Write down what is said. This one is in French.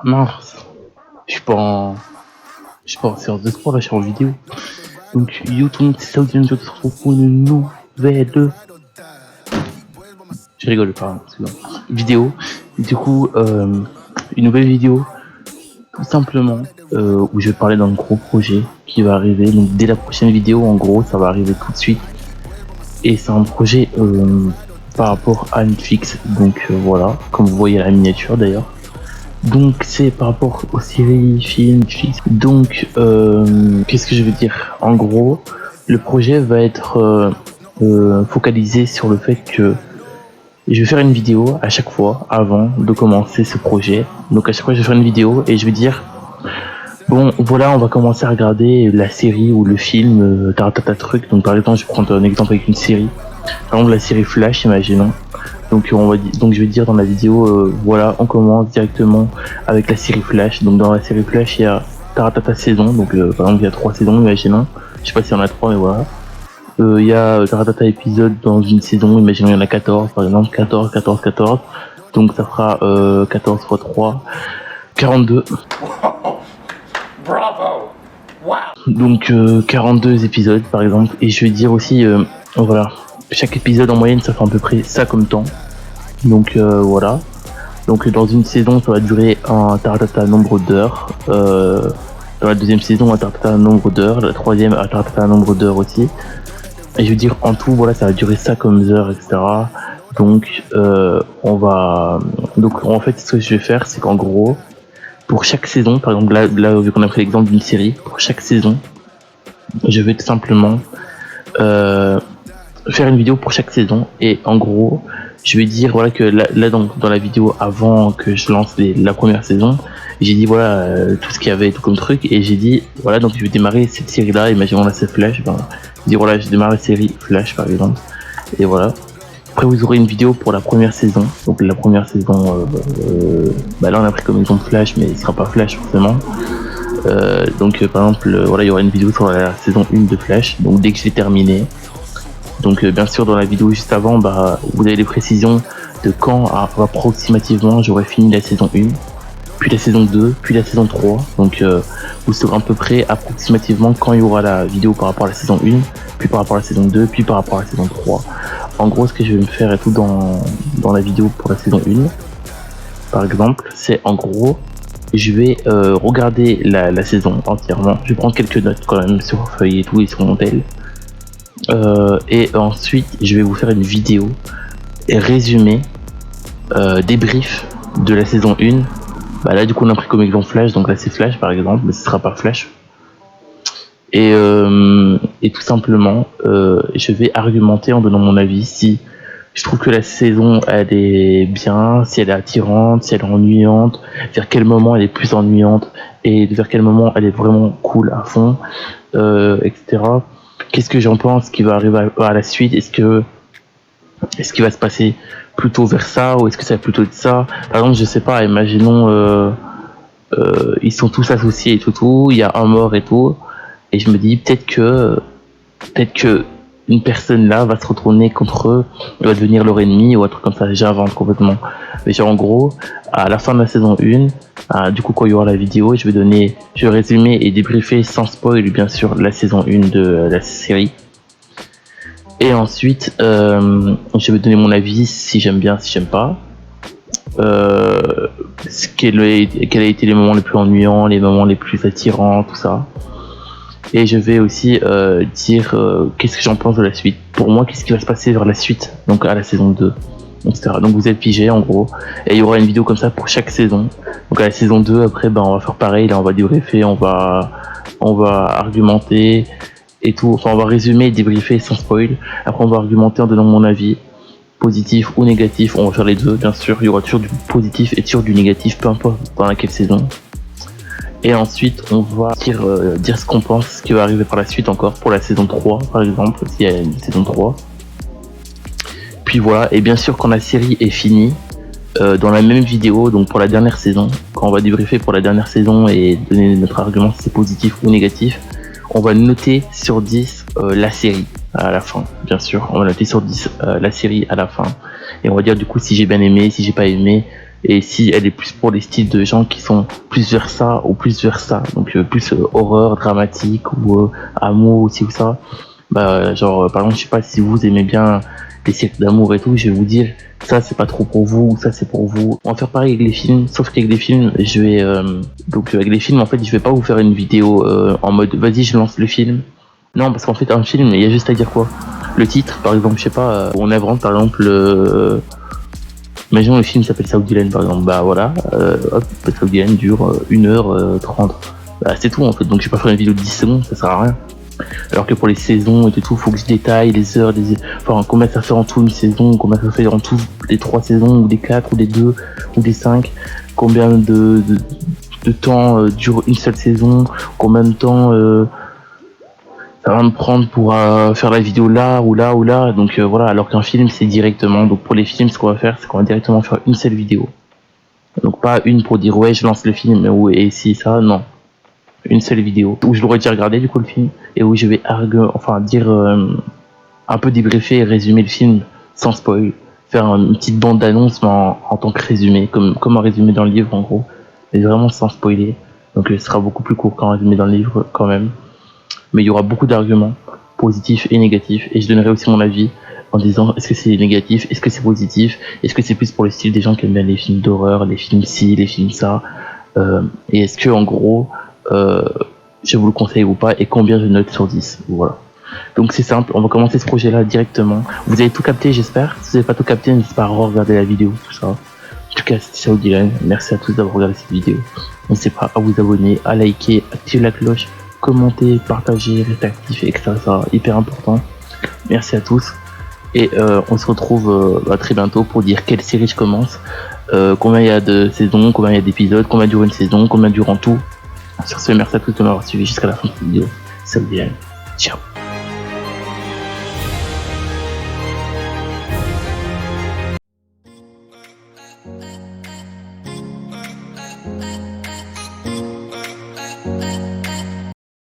Mince, je suis pas en... Je suis pas en séance de sport, là je suis en vidéo. Donc yo tout le monde, c'est Saoudien, je te retrouve pour une nouvelle... Je rigole, pardon, excusez-moi. Vidéo. Du coup, une nouvelle vidéo, tout simplement, où je vais parler d'un gros projet qui va arriver. Donc dès la prochaine vidéo, en gros, ça va arriver tout de suite. Et c'est un projet par rapport à Netflix. Donc voilà, comme vous voyez à la miniature d'ailleurs. Donc c'est par rapport aux séries, films, Netflix. Donc qu'est-ce que je veux dire? En gros, le projet va être focalisé sur le fait que je vais faire une vidéo à chaque fois avant de commencer ce projet. Donc à chaque fois je vais faire une vidéo et je vais dire bon voilà, on va commencer à regarder la série ou le film taratata truc. Donc par exemple je vais prendre un exemple avec une série. Par exemple la série Flash, imaginons. Donc je vais dire dans la vidéo voilà, on commence directement avec la série Flash. Donc dans la série Flash il y a taratata saison. Donc par exemple il y a 3 saisons, imaginons. Je sais pas s'il y en a 3 mais voilà. Il y a taratata épisodes dans une saison, imaginons il y en a 14 par exemple, 14, 14, 14. Donc ça fera 14 x 3, 42. Bravo! Wow! Donc 42 épisodes par exemple. Et je vais dire aussi, voilà, chaque épisode en moyenne ça fait à peu près ça comme temps. Donc voilà. Donc dans une saison ça va durer un taratata nombre d'heures. Dans la deuxième saison un taratata nombre d'heures. La troisième un taratata nombre d'heures aussi. Et je veux dire en tout voilà ça va durer ça comme heures, etc. Donc on va. Donc en fait ce que je vais faire c'est qu'en gros pour chaque saison, par exemple là vu qu'on a pris l'exemple d'une série, pour chaque saison, je vais tout simplement faire une vidéo pour chaque saison. Et en gros je vais dire voilà que là donc dans la vidéo avant que je lance la première saison, j'ai dit voilà tout ce qu'il y avait tout comme truc, et j'ai dit voilà donc je vais démarrer cette série là, imaginons là c'est Flash, ben, je dis voilà je démarre la série Flash par exemple, et voilà. Après vous aurez une vidéo pour la première saison. Donc la première saison, bah là on a pris comme exemple Flash, mais il sera pas Flash forcément. Donc par exemple, voilà il y aura une vidéo sur la saison 1 de Flash. Donc dès que j'ai terminé. Donc bien sûr dans la vidéo juste avant, bah vous avez les précisions de quand approximativement j'aurai fini la saison 1, puis la saison 2, puis la saison 3. Donc vous saurez à peu près approximativement quand il y aura la vidéo par rapport à la saison 1, puis par rapport à la saison 2, puis par rapport à la saison 3. En gros ce que je vais me faire et tout dans la vidéo pour la saison 1 par exemple, c'est en gros je vais regarder la saison entièrement. Je vais prendre quelques notes quand même sur feuille et tout et sur mon tel. Et ensuite je vais vous faire une vidéo et résumé débrief de la saison 1. Bah là du coup on a pris comme exemple Flash, donc là c'est Flash par exemple, mais ce sera pas Flash. Et tout simplement je vais argumenter en donnant mon avis si je trouve que la saison elle est bien, si elle est attirante, si elle est ennuyante, vers quel moment elle est plus ennuyante et vers quel moment elle est vraiment cool à fond, etc. Qu'est-ce que j'en pense qui va arriver à la suite? Est-ce qu'il va se passer plutôt vers ça, ou est-ce que ça va plutôt être ça? Par exemple je sais pas, imaginons ils sont tous associés et tout, il y a un mort et tout, et je me dis peut-être que une personne là va se retourner contre eux, va devenir leur ennemi ou un truc comme ça. J'invente complètement, mais genre en gros à la fin de la saison 1, du coup quand il y aura la vidéo, je vais résumer et débriefer sans spoil bien sûr la saison 1 de la série. Et ensuite je vais donner mon avis, si j'aime bien, si j'aime pas, quel a été les moments les plus ennuyants, les moments les plus attirants, tout ça. Et je vais aussi dire qu'est-ce que j'en pense de la suite. Pour moi, qu'est-ce qui va se passer vers la suite, donc à la saison 2, etc. Donc vous êtes pigé en gros. Et il y aura une vidéo comme ça pour chaque saison. Donc à la saison 2, après, ben, on va faire pareil. Là, on va débriefer, on va argumenter et tout. Enfin, on va résumer et débriefer sans spoil. Après, on va argumenter en donnant mon avis, positif ou négatif. On va faire les deux, bien sûr. Il y aura toujours du positif et toujours du négatif, peu importe dans laquelle saison. Et ensuite on va dire ce qu'on pense, ce qui va arriver par la suite encore pour la saison 3 par exemple, s'il y a une saison 3. Puis voilà, et bien sûr quand la série est finie, dans la même vidéo, donc pour la dernière saison, quand on va débriefer pour la dernière saison et donner notre argument si c'est positif ou négatif, on va noter sur 10 la série à la fin, bien sûr. On va noter sur 10 la série à la fin. Et on va dire du coup si j'ai bien aimé, si j'ai pas aimé, et si elle est plus pour les styles de gens qui sont plus vers ça ou plus vers ça, donc plus horreur, dramatique ou amour aussi ou ça, bah genre par exemple je sais pas si vous aimez bien les séries d'amour et tout, je vais vous dire ça c'est pas trop pour vous, ça c'est pour vous. On va faire pareil avec les films, sauf qu'avec les films je vais donc avec les films en fait je vais pas vous faire une vidéo en mode vas-y je lance le film. Non parce qu'en fait un film il y a juste à dire quoi. Le titre par exemple je sais pas on invente par exemple imaginons le film s'appelle Saoudi Lane par exemple, bah voilà, hop, Saoudi Lane dure 1h30. Bah c'est tout en fait, donc je vais pas faire une vidéo de 10 secondes, ça sert à rien. Alors que pour les saisons et tout, faut que je détaille les heures, enfin combien ça fait en tout une saison, combien ça fait en tout les 3 saisons, ou les 4, ou les 2, ou les 5, combien de temps dure une seule saison, combien de temps ça va me prendre pour faire la vidéo là ou là ou là, donc voilà, alors qu'un film c'est directement, donc pour les films ce qu'on va faire c'est qu'on va directement faire une seule vidéo. Donc pas une pour dire ouais je lance le film et si ça, non. Une seule vidéo où je l'aurais déjà regardé du coup le film et où je vais dire un peu débriefer et résumer le film sans spoil, faire une petite bande d'annonce mais en tant que résumé, comme un résumé dans le livre en gros, mais vraiment sans spoiler. Donc ce sera beaucoup plus court qu'un résumé dans le livre quand même, mais il y aura beaucoup d'arguments positifs et négatifs et je donnerai aussi mon avis en disant est-ce que c'est négatif, est-ce que c'est positif, est-ce que c'est plus pour le style des gens qui aiment bien les films d'horreur, les films ci, les films ça, et est-ce que en gros je vous le conseille ou pas et combien je note sur 10. Voilà. Donc c'est simple, on va commencer ce projet là directement. Vous avez tout capté j'espère. Si vous n'avez pas tout capté, n'hésitez pas à regarder la vidéo, tout ça. En tout cas c'était Saoudi Lane, merci à tous d'avoir regardé cette vidéo. N'hésitez pas à vous abonner, à liker, activer la cloche, commenter, partager, rester actif, etc. Ça hyper important. Merci à tous. Et on se retrouve très bientôt pour dire quelle série je commence, combien il y a de saisons, combien il y a d'épisodes, combien dure une saison, combien dure en tout. Sur ce, merci à tous de m'avoir suivi jusqu'à la fin de cette vidéo. Salut, ciao.